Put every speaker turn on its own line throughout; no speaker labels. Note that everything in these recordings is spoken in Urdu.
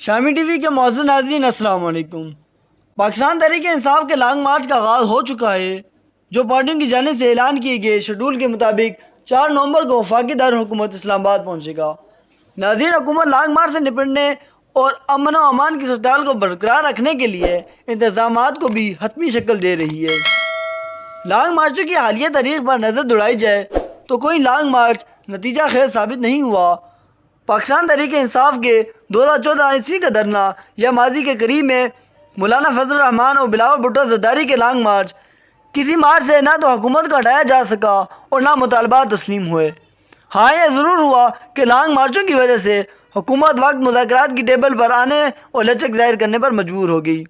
شامی ٹی وی کے معزز ناظرین السلام علیکم۔ پاکستان تحریک انصاف کے لانگ مارچ کا آغاز ہو چکا ہے، جو پارٹیوں کی جانب سے اعلان کیے گئے شیڈول کے مطابق 4 نومبر کو وفاقی دارالحکومت اسلام آباد پہنچے گا۔ ناظرین، حکومت لانگ مارچ سے نپٹنے اور امن و امان کی صورتحال کو برقرار رکھنے کے لیے انتظامات کو بھی حتمی شکل دے رہی ہے۔ لانگ مارچوں کی حالیہ تاریخ پر نظر دوڑائی جائے تو کوئی لانگ مارچ نتیجہ خیز ثابت نہیں ہوا۔ پاکستان تحریک انصاف کے 2014 عیسوی کا دھرنا یا ماضی کے قریب میں مولانا فضل الرحمان اور بلاول بھٹو زرداری کے لانگ مارچ کسی مارچ سے نہ تو حکومت کو ہٹایا جا سکا اور نہ مطالبات تسلیم ہوئے۔ ہاں، یہ ضرور ہوا کہ لانگ مارچوں کی وجہ سے حکومت وقت مذاکرات کی ٹیبل پر آنے اور لچک ظاہر کرنے پر مجبور ہو گئی۔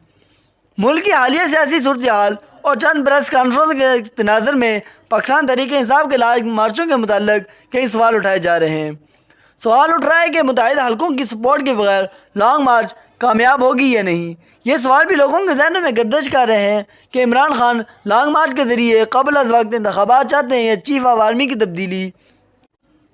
ملک کی حالیہ سیاسی صورتحال اور چند پریس کانفرنس کے تناظر میں پاکستان تحریک انصاف کے لانگ مارچوں کے متعلق کئی سوال اٹھائے جا رہے ہیں۔ سوال اٹھ رہا ہے کہ متعدد حلقوں کی سپورٹ کے بغیر لانگ مارچ کامیاب ہوگی یا نہیں۔ یہ سوال بھی لوگوں کے ذہنوں میں گردش کر رہے ہیں کہ عمران خان لانگ مارچ کے ذریعے قبل از وقت انتخابات چاہتے ہیں یا چیف آف آرمی کی تبدیلی،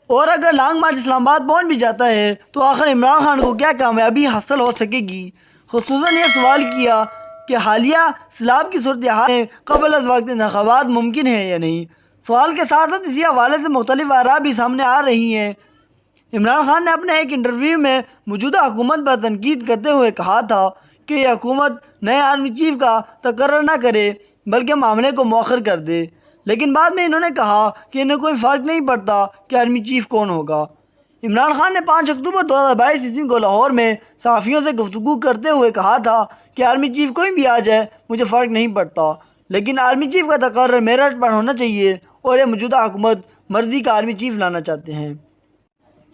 اور اگر لانگ مارچ اسلام آباد پہنچ بھی جاتا ہے تو آخر عمران خان کو کیا کامیابی حاصل ہو سکے گی۔ خصوصاً یہ سوال کیا کہ حالیہ سیلاب کی صورتحال میں قبل از وقت انتخابات ممکن ہیں یا نہیں۔ سوال کے ساتھ ساتھ اسی حوالے سے مختلف آراء بھی سامنے آ رہی ہیں۔ عمران خان نے اپنے ایک انٹرویو میں موجودہ حکومت پر تنقید کرتے ہوئے کہا تھا کہ یہ حکومت نئے آرمی چیف کا تقرر نہ کرے بلکہ معاملے کو مؤخر کر دے، لیکن بعد میں انہوں نے کہا کہ انہیں کوئی فرق نہیں پڑتا کہ آرمی چیف کون ہوگا۔ عمران خان نے 5 اکتوبر 2022 عیسوی کو لاہور میں صحافیوں سے گفتگو کرتے ہوئے کہا تھا کہ آرمی چیف کوئی بھی آ جائے مجھے فرق نہیں پڑتا، لیکن آرمی چیف کا تقرر میرٹ پر ہونا چاہیے اور یہ موجودہ حکومت مرضی کا آرمی چیف لانا چاہتے ہیں۔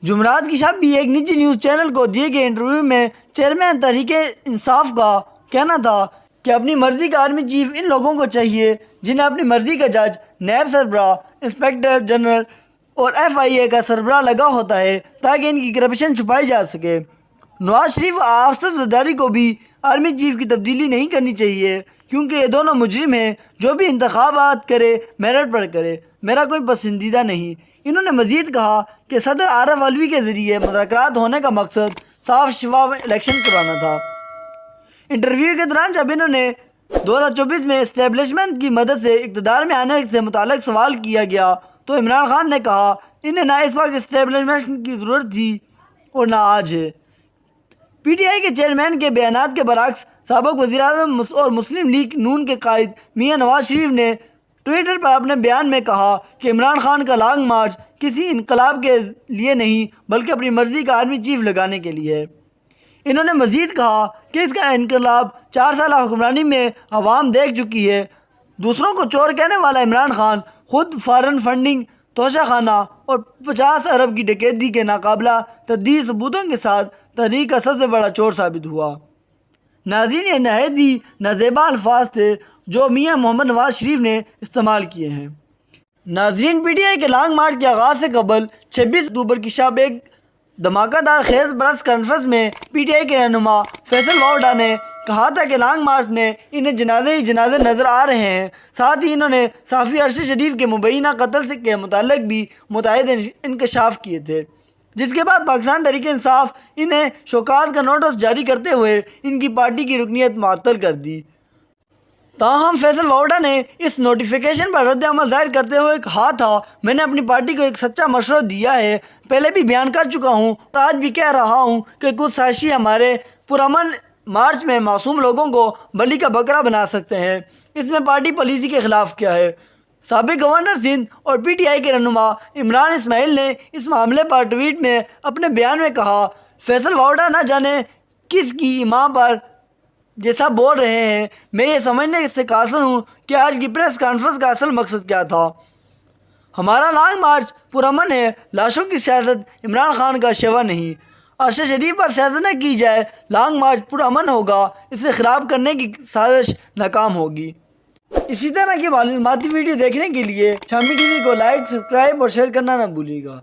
جمعرات کی شب بھی ایک نجی نیوز چینل کو دیے گئے انٹرویو میں چیئرمین تحریک انصاف کا کہنا تھا کہ اپنی مرضی کا آرمی چیف ان لوگوں کو چاہیے جنہیں اپنی مرضی کا جج، نیب سربراہ، انسپیکٹر جنرل اور FIA کا سربراہ لگا ہوتا ہے تاکہ ان کی کرپشن چھپائی جا سکے۔ نواز شریف اور افسر زرداری کو بھی آرمی چیف کی تبدیلی نہیں کرنی چاہیے کیونکہ یہ دونوں مجرم ہیں، جو بھی انتخابات کرے میرٹ پر کرے، میرا کوئی پسندیدہ نہیں۔ انہوں نے مزید کہا کہ صدر عارف علوی کے ذریعے مذاکرات ہونے کا مقصد صاف شفاف الیکشن کرانا تھا۔ انٹرویو کے دوران جب انہوں نے 2024 میں اسٹیبلشمنٹ کی مدد سے اقتدار میں آنے سے متعلق سوال کیا گیا تو عمران خان نے کہا انہیں نہ اس وقت اسٹیبلشمنٹ کی ضرورت تھی اور نہ آج ہے۔ PTI کے چیئرمین کے بیانات کے برعکس سابق وزیراعظم اور مسلم لیگ نون کے قائد میاں نواز شریف نے ٹویٹر پر اپنے بیان میں کہا کہ عمران خان کا لانگ مارچ کسی انقلاب کے لیے نہیں بلکہ اپنی مرضی کا آرمی چیف لگانے کے لیے ہے۔ انہوں نے مزید کہا کہ اس کا انقلاب 4 سالہ حکمرانی میں عوام دیکھ چکی ہے۔ دوسروں کو چور کہنے والا عمران خان خود فارن فنڈنگ، توشہ خانہ اور 50 ارب کی ڈکیتی کے ناقابلہ تردید ثبوتوں کے ساتھ تحریک کا سب سے بڑا چور ثابت ہوا۔ ناظرین، یہ نہایت ہی نازیبا الفاظ تھے جو میاں محمد نواز شریف نے استعمال کیے ہیں۔ ناظرین، PTI کے لانگ مارچ کے آغاز سے قبل 26 اکتوبر کی شب ایک دھماکہ دار خیز پریس کانفرنس میں PTI کے رہنما فیصل واوڈا نے کہا تھا کہ لانگ مارچ میں انہیں جنازے ہی جنازے نظر آ رہے ہیں۔ ساتھ ہی انہوں نے صحافی ارشد شریف کے مبینہ قتل کے متعلق بھی متعدد انکشاف کیے تھے، جس کے بعد پاکستان تحریک انصاف انہیں شوکات کا نوٹس جاری کرتے ہوئے ان کی پارٹی کی رکنیت معطل کر دی۔ تاہم فیصل واوڈا نے اس نوٹیفیکیشن پر رد عمل ظاہر کرتے ہوئے کہا تھا میں نے اپنی پارٹی کو ایک سچا مشورہ دیا ہے، پہلے بھی بیان کر چکا ہوں اور آج بھی کہہ رہا ہوں کہ کچھ سازشی ہمارے پرامن مارچ میں معصوم لوگوں کو بلی کا بکرا بنا سکتے ہیں۔ اس میں پارٹی پالیسی کے خلاف کیا ہے؟ سابق گورنر سندھ اور PTI کے رہنما عمران اسماعیل نے اس معاملے پر ٹویٹ میں اپنے بیان میں کہا فیصل واوڈا نہ جانے کس کی ایمان پر جیسا بول رہے ہیں، میں یہ سمجھنے سے قاصر ہوں کہ آج کی پریس کانفرنس کا اصل مقصد کیا تھا۔ ہمارا لانگ مارچ پرامن ہے، لاشوں کی سیاست عمران خان کا شیوا نہیں۔ ارشد شریف پر سیاست نہ کی جائے، لانگ مارچ پرامن ہوگا، اسے خراب کرنے کی سازش ناکام ہوگی۔ اسی طرح کی معلوماتی ویڈیو دیکھنے کے لیے شامی ٹی وی کو لائک، سبسکرائب اور شیئر کرنا نہ بھولیے گا۔